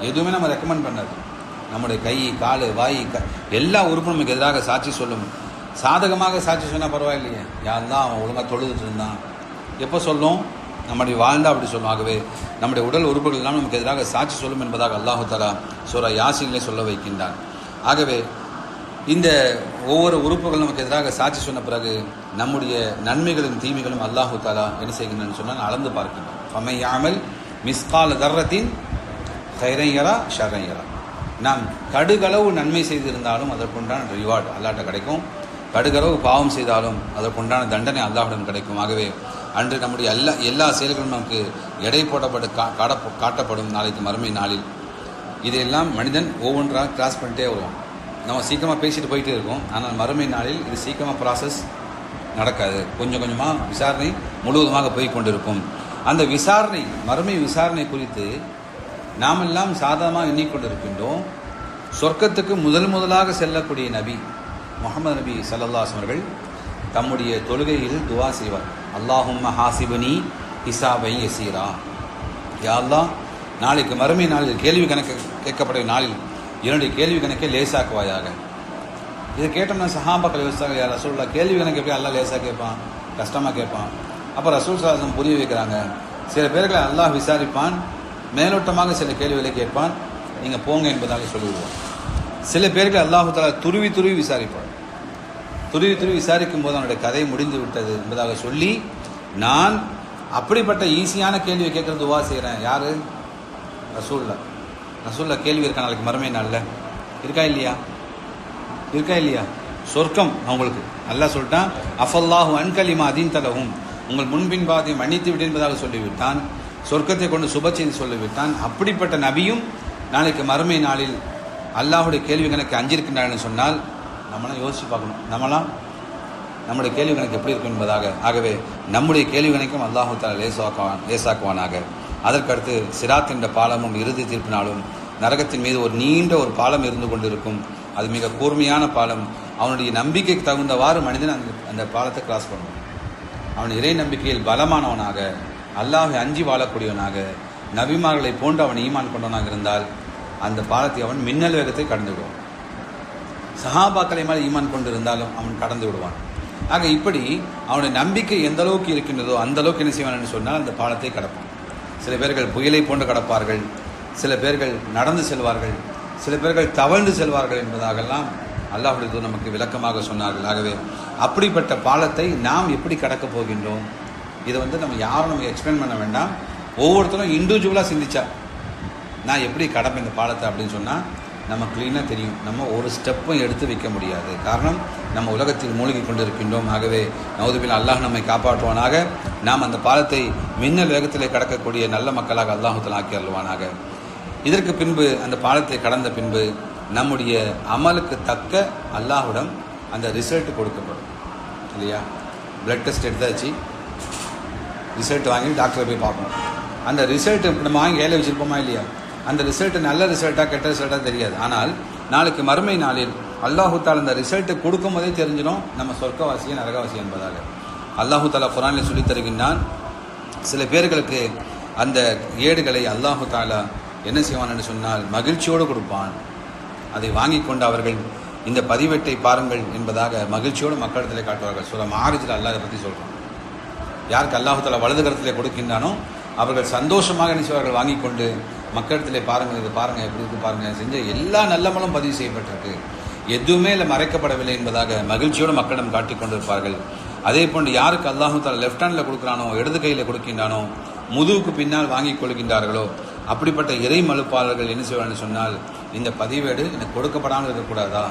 எதுவுமே நம்ம ரெக்கமெண்ட் பண்ணாது. நம்முடைய கை, கால், வாய், எல்லா உறுப்பும் நமக்கு எதிராக சாட்சி சொல்லும். சாதகமாக சாட்சி சொன்னால் பரவாயில்லையே, யாரெல்லாம் அவன் ஒழுங்காக தொழுதுட்டு இருந்தான், எப்போ சொல்லும், நம்முடைய வாழ்ந்தால் அப்படி சொல்லும். ஆகவே நம்முடைய உடல் உறுப்புகள் எல்லாம் நமக்கு எதிராக சாட்சி சொல்லும் என்பதாக அல்லாஹு தஆலா சூரா யாசீனிலே சொல்ல வைக்கின்றான். ஆகவே இந்த ஒவ்வொரு உறுப்புகளும் நமக்கு எதிராக சாட்சி சொன்ன பிறகு நம்முடைய நன்மைகளும் தீமைகளும் அல்லாஹு தஆலா என்ன செய்கின்றன்னு சொன்னால் அளந்து பார்க்கின்றான். ஃபமை யாமல் மிஸ்கால தர்ரத்தின் கைரன் யரா ஷர்ரன் யரா. நாம் கடுகளவு நன்மை செய்திருந்தாலும் அதற்குண்டான ரிவார்டு அல்லாஹ்ட்ட கிடைக்கும், கடுகளவு பாவம் செய்தாலும் அதற்குண்டான தண்டனை அல்லாஹ்விடம் கிடைக்கும். ஆகவே அன்று நம்முடைய எல்லா செயல்களும் நமக்கு எடை போடப்பட்டு காட்டப்படும் நாளைக்கு மறுமை நாளில். இதையெல்லாம் மனிதன் ஒவ்வொன்றாக கிராஸ் பண்ணிட்டே வருவான். நம்ம சீக்கிரமாக பேசிட்டு போயிட்டே இருக்கோம், ஆனால் மறுமை நாளில் இது சீக்கிரமாக ப்ராசஸ் நடக்காது. கொஞ்சம் கொஞ்சமாக விசாரணை முழுவதுமாக போய் கொண்டிருக்கும். அந்த விசாரணை, மறுமை விசாரணை குறித்து நாமெல்லாம் சாதாரணமாக எண்ணிக்கொண்டிருக்கின்றோம். சொர்க்கத்துக்கு முதலாக செல்லக்கூடிய நபி முஹம்மது நபி ஸல்லல்லாஹு அலைஹி அவர்கள் தம்முடைய தொழுகையில் துவா செய்வார். அல்லாஹும்ம ஹாசிபனி ஹிசாபை யசீரா. யா அல்லாஹ், நாளைக்கு மறுமை நாளில் கேள்வி கணக்கு கேட்கப்பட்ட நாளில் என்னுடைய கேள்வி கணக்கை லேசாக்குவாயாக. இதை கேட்டோம்னா சஹாபாக்கள் யோசிச்சாங்க, யார் ரசூலுல்லாஹ் கேள்வி கணக்கு எப்படி அல்லாஹ் லேசாக கேட்பான், கஷ்டமாக கேட்பான். அப்போ ரசூல் ஸல்லல்லாஹு அலைஹி வஸல்லம் புரிய வைக்கிறாங்க, சில பேர்களை அல்லாஹ் விசாரிப்பான், மேலோட்டமாக சில கேள்விகளை கேட்பான், நீங்கள் போங்க என்பதாக சொல்லிவிடுவான். சில பேர்கள் அல்லாஹு தஆலா துருவி விசாரிப்பான். துருவி விசாரிக்கும் போது அவனுடைய கதை முடிந்து விட்டது என்பதாக சொல்லி, நான் அப்படிப்பட்ட ஈஸியான கேள்வியை கேட்கறது துவா செய்கிறேன். யார்? ரசூல்லா கேள்வி இருக்கா நாளைக்கு மறுமை நாளில்? இருக்கா இல்லையா? சொர்க்கம் அவங்களுக்கு அல்லாஹ் சொல்லிட்டான், அஃபல்லாஹு அன்கலிமா அதீன் தலஹும், உங்கள் முன்பின் பாதையை மன்னித்து விட்டு என்பதாக சொல்லிவிட்டான். சொர்க்கத்தை கொண்டு சுப செய்தி சொல்லிவிட்டான். அப்படிப்பட்ட நபியும் நாளைக்கு மறுமை நாளில் அல்லாஹுடைய கேள்வி கணக்கு அஞ்சிருக்கின்றான்னு சொன்னால் நம்மளாம் யோசிச்சு பார்க்கணும், நம்முடைய கேள்வி கணக்கு எப்படி இருக்கும் என்பதாக. ஆகவே நம்முடைய கேள்வி கணக்கும் அல்லாஹு தஆலா லேசாக்குவானாக. அதற்கடுத்து சிராத் என்ற பாலமும் இறுதி தீர்ப்பினாலும் நரகத்தின் மீது ஒரு நீண்ட ஒரு பாலம் இருந்து கொண்டிருக்கும். அது மிக கூர்மையான பாலம். அவனுடைய நம்பிக்கைக்கு தகுந்தவாறு மனிதன் அந்த பாலத்தை கிராஸ் பண்ணுவான். அவன் இறை நம்பிக்கையில் பலமானவனாக, அல்லாஹை அஞ்சி வாழக்கூடியவனாக, நபிமார்களை போன்று அவன் ஈமான் கொண்டவனாக இருந்தால் அந்த பாலத்தை அவன் மின்னல் வேகத்தை கடந்து விடுவான். சஹாபாக்களை மேலே ஈமான் கொண்டு இருந்தாலும் அவன் கடந்து விடுவான். ஆக இப்படி அவனுடைய நம்பிக்கை எந்த அளவுக்கு இருக்கின்றதோ அந்த அளவுக்கு என்ன செய்வான் என்று சொன்னால் அந்த பாலத்தை கடப்பான். சில பேர்கள் புயலை போன்று கடப்பார்கள், சில பேர்கள் நடந்து செல்வார்கள், சில பேர்கள் தவழ்ந்து செல்வார்கள் என்பதாகலாம் அல்லாஹ்வுடைய நமக்கு விளக்கமாக சொன்னார்கள். ஆகவே அப்படிப்பட்ட பாலத்தை நாம் எப்படி கடக்கப் போகின்றோம், இதை நம்ம யாரும் நம்ம எக்ஸ்பிளைன் பண்ண வேண்டாம். ஒவ்வொருத்தரும் இண்டிவிஜுவலாக சிந்திச்சா நான் எப்படி கடப்பேன் இந்த பாலத்தை அப்படின்னு சொன்னால் நம்ம க்ளீனாக தெரியும். நம்ம ஒரு ஸ்டெப்பும் எடுத்து வைக்க முடியாது. காரணம், நம்ம உலகத்தில் மூழ்கி கொண்டிருக்கின்றோம். ஆகவே நவுதுபில் அல்லாஹ் நம்மை காப்பாற்றுவானாக. நாம் அந்த பாலத்தை மின்னல் வேகத்திலே கடக்கக்கூடிய நல்ல மக்களாக அல்லாஹுத்தல் ஆக்கி அருள்வானாக. இதற்கு பின்பு அந்த பாலத்தை கடந்த பின்பு நம்முடைய அமலுக்கு தக்க அல்லாஹ்விடம் அந்த ரிசல்ட் கொடுக்கப்படும் இல்லையா? பிளட் டெஸ்ட் எடுத்தாச்சு, ரிசல்ட் வாங்கி டாக்டரை போய் பார்க்கணும். அந்த ரிசல்ட் நம்ம வாங்கி கையில் வச்சுருப்போமா இல்லையா? அந்த ரிசல்ட்டு நல்ல ரிசல்ட்டாக கெட்ட ரிசல்ட்டாக தெரியாது. ஆனால் நாளைக்கு மறுமை நாளில் அல்லாஹு தாலா அந்த ரிசல்ட்டு கொடுக்கும் போதே தெரிஞ்சிடும் நம்ம சொர்க்கவாசியை நரகவாசி என்பதாக. அல்லாஹு தாலா குர்ஆனில் சொல்லித் தருகின்றான். சில பேர்களுக்கு அந்த ஏடுகளை அல்லாஹு தாலா என்ன செய்வான் என்று சொன்னால் மகிழ்ச்சியோடு கொடுப்பான். அதை வாங்கி கொண்டு அவர்கள் இந்த பதிவேட்டை பாருங்கள் என்பதாக மகிழ்ச்சியோடு மக்களிடத்தில் காட்டுவார்கள். சூரா மாரிஜில் அல்லாஹ் இதை பற்றி சொல்கிறான். யாருக்கு அல்லாஹு தாலா வலது கரத்திலே கொடுக்கின்றானோ அவர்கள் சந்தோஷமாக என்ன செய்வார்கள், வாங்கி கொண்டு மக்களிடத்திலே பாருங்கள், இது பாருங்கள், எப்படி இருக்கு பாருங்கள், செஞ்ச எல்லா நல்லமலும் பதிவு செய்யப்பட்டிருக்கு, எதுவுமே இல்லை மறைக்கப்படவில்லை என்பதாக மகிழ்ச்சியோடு மக்களிடம் காட்டிக் கொண்டிருப்பார்கள். அதே போன்று யாருக்கு அல்லாஹு தாலா லெஃப்ட் ஹேண்டில் கொடுக்குறானோ, இடது கையில் கொடுக்கின்றானோ, முதுகுக்கு பின்னால் வாங்கி கொள்கின்றார்களோ, அப்படிப்பட்ட இறை மலுப்பாளர்கள் என்ன செய்வார்கள் சொன்னால், இந்த பதிவேடு எனக்கு கொடுக்கப்படாமல் இருக்கக்கூடாதா?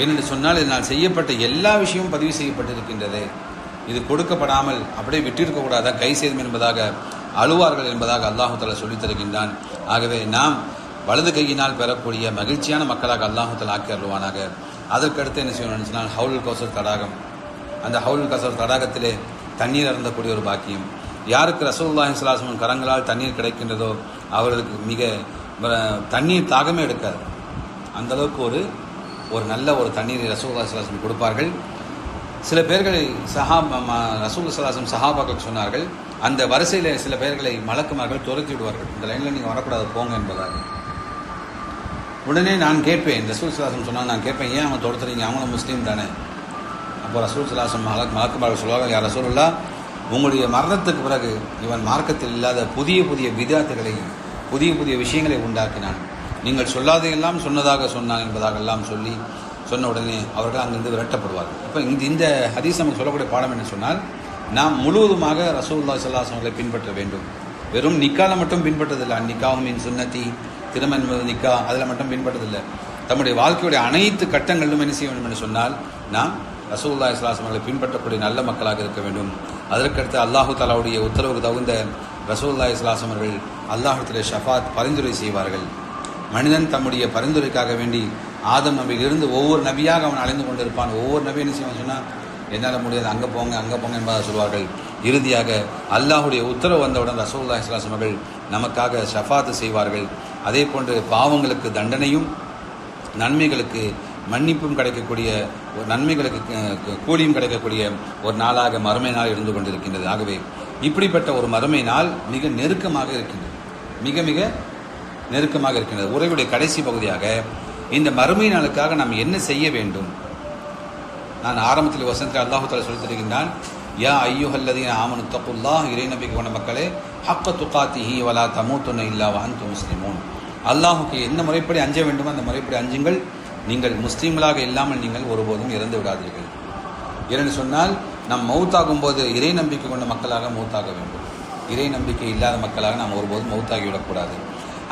ஏனென்று சொன்னால் இதனால் செய்யப்பட்ட எல்லா விஷயமும் பதிவு செய்யப்பட்டிருக்கின்றது, இது கொடுக்கப்படாமல் அப்படியே விட்டிருக்கக்கூடாதா, கை செய்தும் என்பதாக அழுவார்கள் என்பதாக அல்லாஹு தாலா சொல்லித் தருகின்றான். ஆகவே நாம் வலது கையினால் பெறக்கூடிய மகிழ்ச்சியான மக்களாக அல்லாஹு தாலா ஆக்கி அருள்வானாக. அதற்கடுத்து என்ன செய்யணும்னு சொன்னால் ஹவுலுல் கௌசர் தடாகம். அந்த ஹவுலுல் கௌசர் தடாகத்திலே தண்ணீர் அருந்தக்கூடிய ஒரு பாக்கியம். யாருக்கு ரசூலுல்லாஹி ஸல்லல்லாஹு அலைஹி வஸல்லம் கரங்களால் தண்ணீர் கிடைக்கின்றதோ அவர்களுக்கு மிக தண்ணீர் தாகமே எடுக்காது. அந்தளவுக்கு ஒரு நல்ல ஒரு தண்ணீரை ரசூலுல்லாஹி ஸல்லல்லாஹு அலைஹி வஸல்லம் கொடுப்பார்கள். சில பேர்களை ரசூலுல்லாஹி ஸல்லல்லாஹு அலைஹி வஸல்லம் சஹாபாக்கள் சொன்னார்கள், அந்த வரிசையில் சில பேர்களை மலக்குமார்கள் துரத்தி விடுவார்கள், இந்த லைனில் நீங்கள் வரக்கூடாது போங்க என்பதாக. உடனே நான் கேட்பேன், ரசூல் ஸல்லல்லாஹு அலைஹி வஸல்லம் சொன்னால் நான் கேட்பேன், ஏன் அவங்க துரத்துறீங்க, அவங்களும் முஸ்லீம் தானே? அப்போ ரசூல் ஸல்லல்லாஹு அலைஹி வஸல்லம் மலக்குமார்கள் சொல்லுவாங்க, யார் ரசூலுல்லாஹ், உங்களுடைய மரணத்துக்கு பிறகு இவன் மார்க்கத்தில் இல்லாத புதிய புதிய விதாத்துகளை, புதிய புதிய விஷயங்களை உண்டாக்கினான், நீங்கள் சொல்லாதையெல்லாம் சொன்னதாக சொன்னான் என்பதாக எல்லாம் சொல்லி சொன்ன உடனே அவர்கள் அங்கிருந்து விரட்டப்படுவார்கள். இப்போ இந்த ஹதீஸ் நமக்கு சொல்லக்கூடிய பாடம் என்ன சொன்னால், நாம் முழுவதுமாக ரசூலுல்லாஹி ஸல்லல்லாஹு அலைஹி வஸல்லம் பின்பற்ற வேண்டும். வெறும் நிக்கால மட்டும் பின்பற்றதில்லை, நிக்காஹுமின் சுன்னதி, திருமணம் என்பது நிக்கா, அதில் மட்டும் பின்பற்றதில்லை. தம்முடைய வாழ்க்கையுடைய அனைத்து கட்டங்களிலும் என்ன செய்ய வேண்டும் என்று சொன்னால் நாம் ரசூலுல்லாஹி ஸல்லல்லாஹு அலைஹி வஸல்லம் பின்பற்றக்கூடிய நல்ல மக்களாக இருக்க வேண்டும். அதற்கடுத்து அல்லாஹு தாலாவுடைய உத்தரவுக்கு தகுந்த ரசூலுல்லாஹி ஸல்லல்லாஹு அலைஹி வஸல்லம் அவர்கள் அல்லாஹ்விடத்திலே ஷஃபாத் பரிந்துரை செய்வார்கள். மனிதன் தம்முடைய பரிந்துரைக்காக வேண்டி ஆதம் நபியிலிருந்து ஒவ்வொரு நபியாக அவன் அலைந்து கொண்டிருப்பான். ஒவ்வொரு நபி என்ன செய்வான் சொன்னால், என்னால் முடியாது, அங்கே போங்க அங்கே போங்க என்பதாக சொல்வார்கள். இறுதியாக அல்லாஹுடைய உத்தரவு வந்தவுடன் ரசூலுல்லாஹி ஸல்லல்லாஹு அலைஹி வஸல்லம் அவர்கள் நமக்காக ஷஃபாத்து செய்வார்கள். அதே போன்று பாவங்களுக்கு தண்டனையும் நன்மைகளுக்கு மன்னிப்பும் கிடைக்கக்கூடிய, நன்மைகளுக்கு கூலியும் கிடைக்கக்கூடிய ஒரு நாளாக மறுமை நாள் இருந்து கொண்டிருக்கின்றது. ஆகவே இப்படிப்பட்ட ஒரு மறுமை நாள் மிக நெருக்கமாக இருக்கின்றது, மிக மிக நெருக்கமாக இருக்கின்றது. உரையுடைய கடைசி பகுதியாக இந்த மறுமை நாளுக்காக நாம் என்ன செய்ய வேண்டும்? நான் ஆரம்பத்தில் வசனத்தில் அல்லாஹு தஆலா சொல்லித் தருகின்றான், யா ஐயுஹல்லதீன ஆமனு தக்குல்லாஹ், இறை நம்பிக்கை கொண்ட மக்களே, ஹக்க துகாத்திஹி வலா தமூத்துன இல்லா வஅன்தும் முஸ்லிமூன். அல்லாஹுக்கு எந்த முறைப்படி அஞ்ச வேண்டுமோ அந்த முறைப்படி அஞ்சுங்கள், நீங்கள் முஸ்லீம்களாக இல்லாமல் நீங்கள் ஒருபோதும் இறந்து விடாதீர்கள். ஏனென்று சொன்னால் நாம் மௌத்தாகும் போது இறை நம்பிக்கை கொண்ட மக்களாக மௌத்தாக வேண்டும், இறை நம்பிக்கை இல்லாத மக்களாக நாம் ஒருபோதும் மௌத்தாகிவிடக்கூடாது.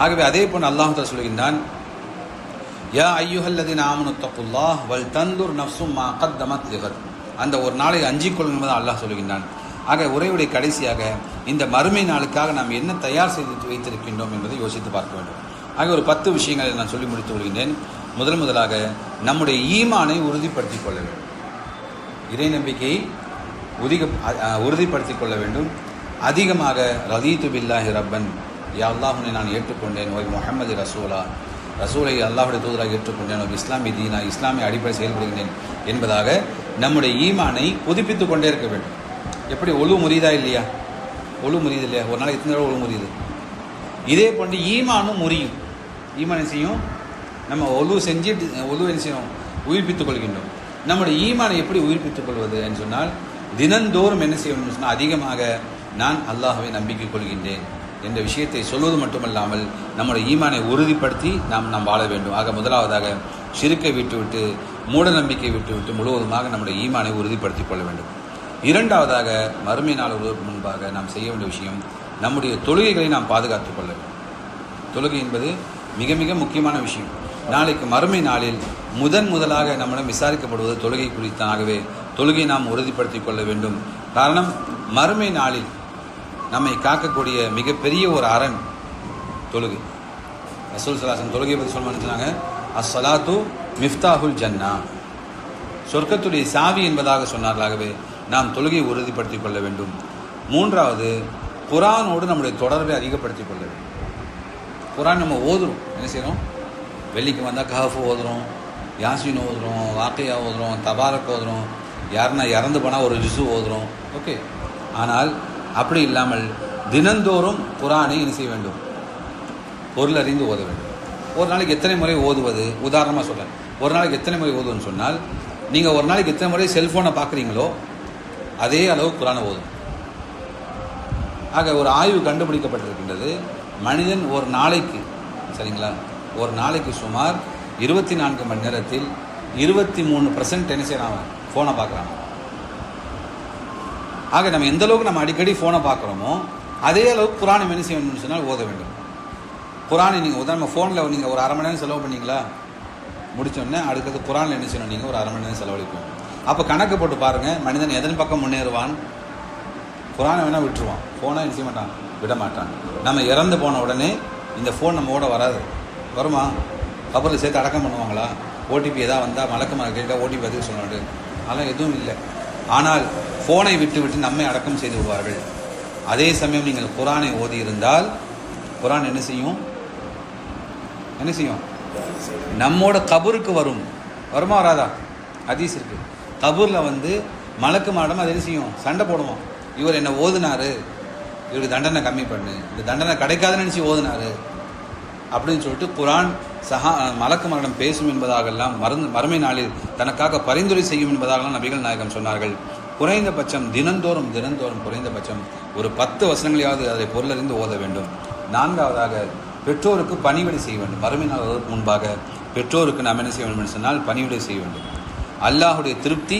ஆகவே அதே போன்று அல்லாஹ் தஆலா சொல்கின்றான், யா ஐயுஹல்லதீன ஆமனு தக்குல்லாஹ் வல் தன்துர் நஃப்ஸும் மா கத்தமத் லிகத். அந்த ஒரு நாளை அஞ்சிக் கொள்ளும் என்பதை அல்லாஹ் சொல்கின்றான். ஆக உரையுடைய கடைசியாக இந்த மறுமை நாளுக்காக நாம் என்ன தயார் செய்து வைத்திருக்கின்றோம் என்பதை யோசித்து பார்க்க வேண்டும். ஆக ஒரு 10 விஷயங்களை நான் சொல்லி முடித்து கொள்கின்றேன். முதலாக நம்முடைய ஈமானை உறுதிப்படுத்திக் கொள்ள வேண்டும், இறை நம்பிக்கையை உறுதிப்படுத்திக் கொள்ள வேண்டும். அதிகமாக ரதீது பில்லாஹி ரப்பன், யா அல்லாஹ்வை நான் ஏற்றுக்கொண்டேன், ஓய் முஹம்மது ரசூலா, ரசூலை அல்லாஹுடைய தூதராக ஏற்றுக்கொண்டேன், ஒரு இஸ்லாமிய தீனா, இஸ்லாமிய அடிப்படை செயல்படுகின்றேன் என்பதாக நம்முடைய ஈமானை புதுப்பித்து கொண்டே இருக்க வேண்டும். எப்படி ஒழு முறியுதா இல்லையா? ஒழு முறியுது இல்லையா? ஒரு நாளைக்கு எத்தனை தடவை ஒழு முறியுது? இதே போன்று ஈமானும் முறியும். ஈமான் செய்யும், நம்ம ஒழு செஞ்சு ஒழு என்ன செய்யும், உயிர்ப்பித்துக் கொள்கின்றோம். நம்முடைய ஈமானை எப்படி உயிர்ப்பித்துக் கொள்வது என்று சொன்னால், தினந்தோறும் என்ன செய்யணும்னு சொன்னால், அதிகமாக நான் அல்லாஹ்வை நம்பிக்கை கொள்கின்றேன் என்ற விஷயத்தை சொல்வது மட்டுமல்லாமல் நம்முடைய ஈமானை உறுதிப்படுத்தி நாம் வாழ வேண்டும். ஆக முதலாவதாக ஷிர்க்கை விட்டுவிட்டு, மூட நம்பிக்கை விட்டுவிட்டு முழுவதுமாக நம்முடைய ஈமானை உறுதிப்படுத்திக் கொள்ள வேண்டும். இரண்டாவதாக மறுமை நாள் வருவதற்கு முன்பாக நாம் செய்ய வேண்டிய விஷயம், நம்முடைய தொழுகைகளை நாம் பாதுகாத்துக் கொள்ள வேண்டும். தொழுகை என்பது மிக மிக முக்கியமான விஷயம். நாளைக்கு மறுமை நாளில் முதலாக நம்மிடம் விசாரிக்கப்படுவது தொழுகை குறித்தாகவே தொழுகை நாம் உறுதிப்படுத்திக் கொள்ள வேண்டும். காரணம், மறுமை நாளில் நம்மை காக்கக்கூடிய மிகப்பெரிய ஒரு அரண் தொழுகை. ரசூல் ஸல்லல்லாஹு அலைஹி வஸல்லம் தொழுகை பற்றி சொன்னாங்க, அஸ்ஸலாத்து மிஃப்தாஹுல் ஜன்னா, சொர்க்கத்துடைய சாவி என்பதாக சொன்னார்களாகவே நாம் தொழுகையை உறுதிப்படுத்திக் கொள்ள வேண்டும். மூன்றாவது, குர்ஆனோடு நம்முடைய தொடர்பை அதிகப்படுத்திக் கொள்ள வேண்டும். குர்ஆன் நம்ம ஓதுறோம், என்ன செய்கிறோம்? வெள்ளிக்கு வந்தால் கஹஃப் ஓதுறோம், யாசின் ஓதுறோம், வாக்கையா ஓதுறோம், தபாரக் ஓதுறோம், யாருன்னா இறந்து போனால் ஒரு ஜுஸு ஓதுறோம். ஓகே, ஆனால் அப்படி இல்லாமல் தினந்தோறும் குர்ஆனை என்ன செய்ய வேண்டும்? பொருள் அறிந்து ஓத வேண்டும். ஒரு நாளைக்கு எத்தனை முறை ஓதுவது? உதாரணமாக சொல்கிறேன், ஒரு நாளைக்கு எத்தனை முறை ஓதுன்னு சொன்னால், நீங்கள் ஒரு நாளைக்கு எத்தனை முறை செல்ஃபோனை பார்க்குறீங்களோ அதே அளவு குர்ஆனை ஓதும். ஆக ஒரு ஆய்வு கண்டுபிடிக்கப்பட்டிருக்கின்றது, மனிதன் ஒரு நாளைக்கு, சரிங்களா, ஒரு நாளைக்கு சுமார் 24 மணி நேரத்தில் 23% என்ன செய்யறான்? ஃபோனை பார்க்குறான். ஆக நம்ம எந்த அளவுக்கு நம்ம அடிக்கடி ஃபோனை பார்க்குறோமோ அதே அளவுக்கு குர்ஆனை என்ன செய்ய வேண்டும்னு சொன்னால் ஓத வேண்டும். குர்ஆனை நீங்கள் உதாரணமாக ஃபோனில் நீங்கள் ஒரு அரை மணி நேரம் செலவு பண்ணீங்களா, முடித்தோடனே அடுத்தது குர்ஆனில் என்ன செய்யணும்? நீங்கள் ஒரு அரை மணி நேரம் செலவழிப்போம். அப்போ கணக்கு போட்டு பாருங்கள், மனிதன் எதன் பக்கம் முன்னேறுவான்? குர்ஆனை வேணால் விட்டுருவான், ஃபோனை என்ன செய்ய மாட்டான்? விட மாட்டான். நம்ம இறந்து போன உடனே இந்த ஃபோன் நம்மோட வராது. வருமா? கபரில் சேர்த்து அடக்கம் பண்ணுவாங்களா? ஓடிபி எதாவது வந்தால் மலக்கு கேட்டால் ஓடிபி அதுக்கு சொன்னாடு, அதெல்லாம் எதுவும் இல்லை. ஆனால் ஃபோனை விட்டு நம்மை அடக்கம் செய்து விடுவார்கள். அதே சமயம் நீங்கள் குர்ஆனை ஓதி இருந்தால் குர்ஆன் என்ன செய்யும்? நம்மோட கபருக்கு வரும். வருமா வராதா? ஹதீஸ் இருக்கு. கபூரில் வந்து மலக்கு மாடம் அது என்ன செய்யும்? சண்டை போடுவோம். இவர் என்ன ஓதுனாரு, இவருக்கு தண்டனை கம்மி பண்ணு, இந்த தண்டனை கிடைக்காதுன்னு நினச்சி ஓதுனாரு அப்படின்னு சொல்லிட்டு குர்ஆன் மலக்கு மாடம் பேசும் என்பதாகலாம், மறுமை நாளில் தனக்காக பரிந்துரை செய்யும் என்பதாகலாம் நபிகள் நாயகம் சொன்னார்கள். குறைந்தபட்சம் தினந்தோறும் குறைந்தபட்சம் ஒரு 10 வசனங்களையாவது அதை பொருளறிந்து ஓத வேண்டும். 4வதாக, பெற்றோருக்கு பணிவிடை செய்ய வேண்டும். மறுமை நாள் வருவதற்கு முன்பாக பெற்றோருக்கு நாம் என்ன செய்ய வேண்டும் என்று சொன்னால் பணிவிடை செய்ய வேண்டும். அல்லாஹுடைய திருப்தி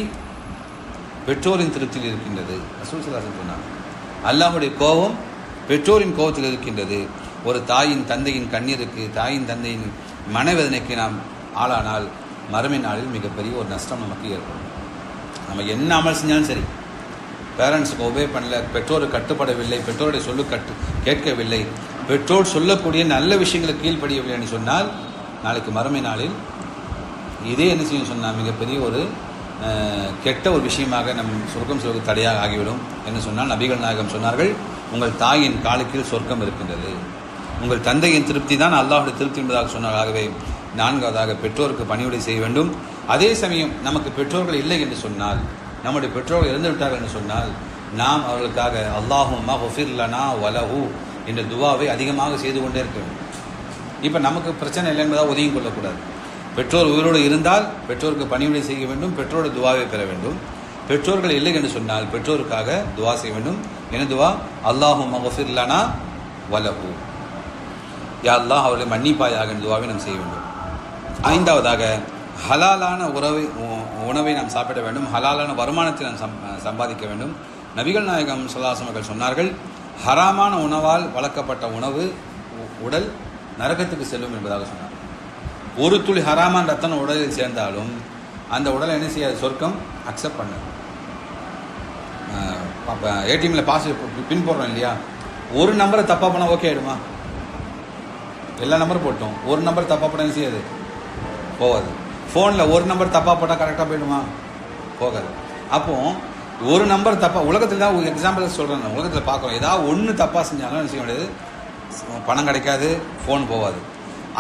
பெற்றோரின் திருப்தியில் இருக்கின்றது. ரசூல் ஸல்லல்லாஹு அலைஹி வஸல்லம் சொன்னார், அல்லாஹுடைய கோபம் பெற்றோரின் கோபத்தில் இருக்கின்றது. ஒரு தாயின் தந்தையின் கண்ணீருக்கு, தாயின் தந்தையின் மனவேதனைக்கு நாம் ஆளானால் மறுமை நாளில் மிகப்பெரிய ஒரு நஷ்டம் நமக்கு ஏற்படும். நம்ம என்ன அமல் செஞ்சாலும் சரி, பேரண்ட்ஸுக்கு ஒபே பண்ணல, பெற்றோருக்கு கட்டுப்படவில்லை, பெற்றோருடைய சொல்லு கேட்கவில்லை, பெற்றோர் சொல்லக்கூடிய நல்ல விஷயங்களுக்கு கீழ்ப்படியவில்லை என்று சொன்னால் நாளைக்கு மறுமை நாளில் இதே என்ன செய்யும் சொன்னால் மிகப்பெரிய ஒரு கெட்ட ஒரு விஷயமாக நம் சொர்க்கம் சொல்வது தடையாக ஆகிவிடும் என்று சொன்னால் நபிகள் நாயகம் சொன்னார்கள், உங்கள் தாயின் காலுக்கீழ் சொர்க்கம் இருக்கின்றது, உங்கள் தந்தையின் திருப்தி தான் அல்லாஹுடைய திருப்தி என்பதாக சொன்னார். ஆகவே 4வதாக பெற்றோருக்கு பணிவிடை செய்ய வேண்டும். அதே சமயம் நமக்கு பெற்றோர்கள் இல்லை என்று சொன்னால், நம்முடைய பெற்றோர்கள் இறந்து விட்டார்கள் என்று சொன்னால், நாம் அவர்களுக்காக அல்லாஹும்ம குஃபிர் லனா வலஹு என்ற துவாவை அதிகமாக செய்து கொண்டே இருக்க வேண்டும். இப்போ நமக்கு பிரச்சனை இல்லை என்பதாக ஒதுங்கிக் கொள்ளக்கூடாது. பெற்றோர் உயிரோடு இருந்தால் பெற்றோருக்கு பணிவிடை செய்ய வேண்டும், பெற்றோருடைய துவாவை பெற வேண்டும். பெற்றோர்கள் இல்லை என்று சொன்னால் பெற்றோருக்காக துவா செய்ய வேண்டும். என்ன துவா? அல்லாஹும்ம குஃபிர் லனா வலஹு, யா அல்லாஹ் அவர்களை மன்னிப்பாயாக என்ற துவாவை நாம் செய்ய வேண்டும். 5வதாக, ஹலாலான உணவை நாம் சாப்பிட வேண்டும். ஹலாலான வருமானத்தை நாம் சம்பாதிக்க வேண்டும். நபிகள் நாயகம் ஸல்லல்லாஹு அலைஹி வஸல்லம் சொன்னார்கள், ஹராமான உணவால் வளர்க்கப்பட்ட உணவு உடல் நரகத்துக்கு செல்லும் என்பதாக சொன்னார். ஒரு துளி ஹராமான ரத்தம் உடலில் சேர்ந்தாலும் அந்த உடலை என்ன செய்யாது? சொர்க்கம் அக்செப்ட் பண்ண. அப்போ ஏடிஎம்மில் பாஸ் பின் போடுறோம் இல்லையா, ஒரு நம்பரை தப்பாக போனால் ஓகே ஆகிடுமா? எல்லா நம்பரும் போட்டோம், ஒரு நம்பர் தப்பாக போட்டால் என்ன செய்யாது? போகாது. ஃபோனில் ஒரு நம்பர் தப்பாக போட்டால் கரெக்டாக போயிடுமா? போகாது. அப்போது ஒரு நம்பர் தப்பாக, உலகத்தில் தான் ஒரு எக்ஸாம்பிள் சொல்கிறேன், உலகத்தில் பார்க்குறோம், ஏதாவது ஒன்று தப்பாக செஞ்சாலும் என்ன செய்ய முடியாது? பணம் கிடைக்காது, ஃபோன் போகாது.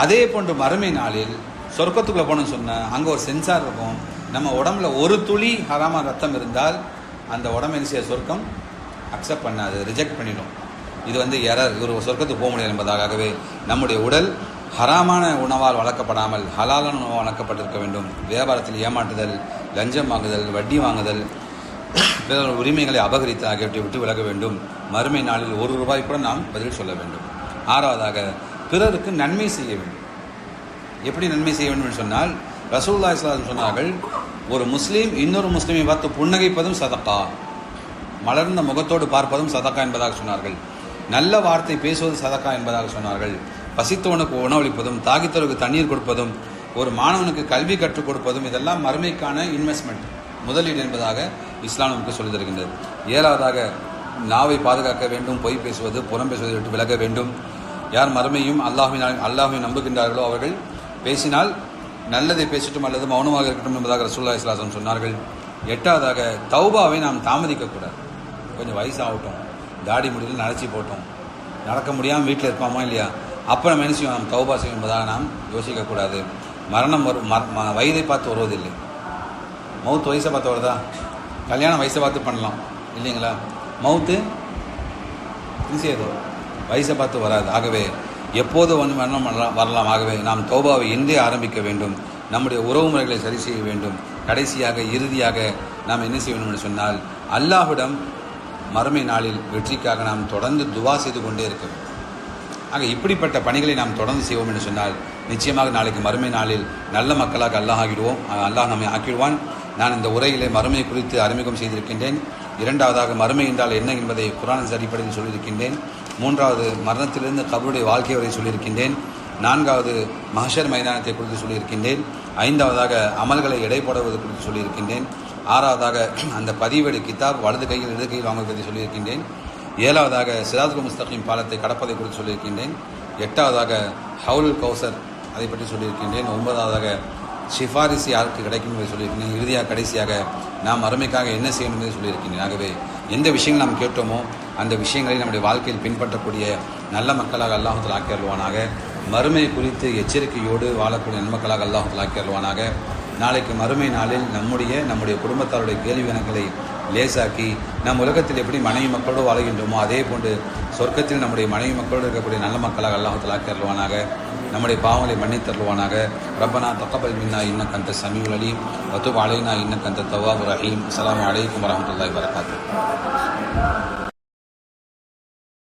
அதே போன்று மறுமை நாளில் சொர்க்கத்துக்குள்ளே போகணும்னு சொன்னால் அங்கே ஒரு சென்சார் இருக்கும். நம்ம உடம்புல ஒரு துளி ஹராமான ரத்தம் இருந்தால் அந்த உடம்பு என்ன செய்ய? சொர்க்கம் அக்செப்ட் பண்ணாது, ரிஜெக்ட் பண்ணிடும். இது வந்து எரர், ஒரு சொர்க்கத்துக்கு போக முடியாது என்பதாகவே நம்முடைய உடல் ஹராமான உணவால் வளர்க்கப்படாமல் ஹலாலான உணவால் வளர்க்கப்பட்டிருக்க வேண்டும். வியாபாரத்தில் ஏமாற்றுதல், லஞ்சம் வாங்குதல், வட்டி வாங்குதல், பிறர் உரிமைகளை அபகரித்து ஆகியவற்றை விட்டு விலக வேண்டும். மறுமை நாளில் ₹1 கூட நாம் பதில் சொல்ல வேண்டும். 6வதாக, பிறருக்கு நன்மை செய்ய வேண்டும். எப்படி நன்மை செய்ய வேண்டும் என்று சொன்னால், ரசூலுல்லாஹி ஸல்லல்லாஹு அலைஹி வஸல்லம் சொன்னார்கள், ஒரு முஸ்லீம் இன்னொரு முஸ்லீமை பார்த்து புன்னகைப்பதும் சதக்கா, மலர்ந்த முகத்தோடு பார்ப்பதும் சதக்கா என்பதாக சொன்னார்கள். நல்ல வார்த்தை பேசுவது சதக்கா என்பதாக சொன்னார்கள். பசித்தவனுக்கு உணவளிப்பதும், தாகித்தவனுக்கு தண்ணீர் கொடுப்பதும், ஒரு மாணவனுக்கு கல்வி கற்றுக் கொடுப்பதும் இதெல்லாம் மறுமைக்கான இன்வெஸ்ட்மெண்ட், முதலீடு என்பதாக இஸ்லாம் நமக்கு சொல்லித் தருகின்றது. 7வதாக நாவை பாதுகாக்க வேண்டும், பொய் பேசுவது, புறம் பேசுவதை விட்டு விலக வேண்டும். யார் மறுமையும் அல்லாஹ்வையும் நம்புகின்றார்களோ அவர்கள் பேசினால் நல்லதை பேசட்டும் அல்லது மௌனமாக இருக்கட்டும் என்பதாக ரசூலுல்லாஹி ஸல்லல்லாஹு அலைஹி வஸல்லம் சொன்னார்கள். 8வதாக தௌபாவை நாம் தாமதிக்கக்கூடாது. கொஞ்சம் வயசாகட்டும், தாடி முடியல நரைச்சி போட்டோம், நடக்க முடியாமல் வீட்டில் இருப்பாமா இல்லையா, அப்போ நம்ம என்ன செய்வோம், நாம் தௌபா செய்யும் என்பதாக நாம் யோசிக்கக்கூடாது. மரணம் வயதை பார்த்து வருவதில்லை, மவுத் வயசை பார்த்து வருதா? கல்யாணம் வயசை பார்த்து பண்ணலாம் இல்லைங்களா? மவுத்து செய்யுதோ வயசை பார்த்து வராது. ஆகவே எப்போது மரணம் வரலாம். ஆகவே நாம் தௌபாவை இன்றே ஆரம்பிக்க வேண்டும், நம்முடைய உறவு முறைகளை சரி செய்ய வேண்டும். கடைசியாக இறுதியாக நாம் என்ன செய்ய வேண்டும் என்று சொன்னால், அல்லாஹ்விடம் மறுமை நாளில் வெற்றிக்காக நாம் தொடர்ந்து துவா செய்து கொண்டே இருக்க வேண்டும். ஆக இப்படிப்பட்ட பணிகளை நாம் தொடர்ந்து செய்வோம் என்று சொன்னால் நிச்சயமாக நாளைக்கு மறுமை நாளில் நல்ல மக்களாக அல்லாஹ் நம்மை ஆக்கிடுவான். நான் இந்த உரையிலே மறுமை குறித்து அறிமுகம் செய்திருக்கின்றேன். 2வதாக மறுமை என்றால் என்ன என்பதை குர்ஆனின் அடிப்படையில் சொல்லியிருக்கின்றேன். 3வது மரணத்திலிருந்து கபருடைய வாழ்க்கை வரை சொல்லியிருக்கின்றேன். 4வது மஹ்ஷர் மைதானத்தை குறித்து சொல்லியிருக்கின்றேன். 5வதாக அமல்களை எடை போடுவது குறித்து சொல்லியிருக்கின்றேன். 6வதாக அந்த பதிவேடு கிதாப் வலது கையில் இடது கையில் வாங்குவதை பற்றி சொல்லியிருக்கின்றேன். 7வதாக சிராத்துல் முஸ்தகீம் பாலத்தை கடப்பதை குறித்து சொல்லியிருக்கின்றேன். 8வதாக ஹவுலுல் கௌசர் அதை பற்றி சொல்லியிருக்கின்றேன். 9வதாக சிஃபாரிசு யாருக்கு கிடைக்கும் என்பதை சொல்லியிருக்கின்றேன். இறுதியாக கடைசியாக நாம் மறுமைக்காக என்ன செய்யணும் என்பதை சொல்லியிருக்கின்றேன். ஆகவே எந்த விஷயங்கள் நாம் கேட்டோமோ அந்த விஷயங்களை நம்முடைய வாழ்க்கையில் பின்பற்றக்கூடிய நல்ல மக்களாக அல்லாஹ் தஆலா ஆக்கி அருள்வானாக. மறுமை குறித்து எச்சரிக்கையோடு வாழக்கூடிய நன்மக்களாக அல்லாஹ் தஆலா ஆக்கி அருள்வானாக. நாளைக்கு மறுமை நாளில் நம்முடைய குடும்பத்தாருடைய கேள்வி கணக்குகளை லேசாக்கி நம் உலகத்தில் எப்படி மனைவி மக்களோடு வாழ்கின்றோமோ அதே போன்று சொர்க்கத்தில் நம்முடைய மனைவி மக்களோடு இருக்கக்கூடிய நல்ல மக்களாக அல்லாஹ் தஆலா ஆக்கி அருள்வானாக. நம்முடைய பாவங்களை மன்னித்தருள்வானாக. ரப்பனா தக்கபல் மின்னா இன்னக அன்த ஸமீஉல் அலீம் வ துப் அலைனா இன்னக அன்த தவ்வாபுர் ரஹீம். அஸ்ஸலாமு அலைக்கும் வரஹ்மத்துல்லாஹி வபரகாத்துஹு.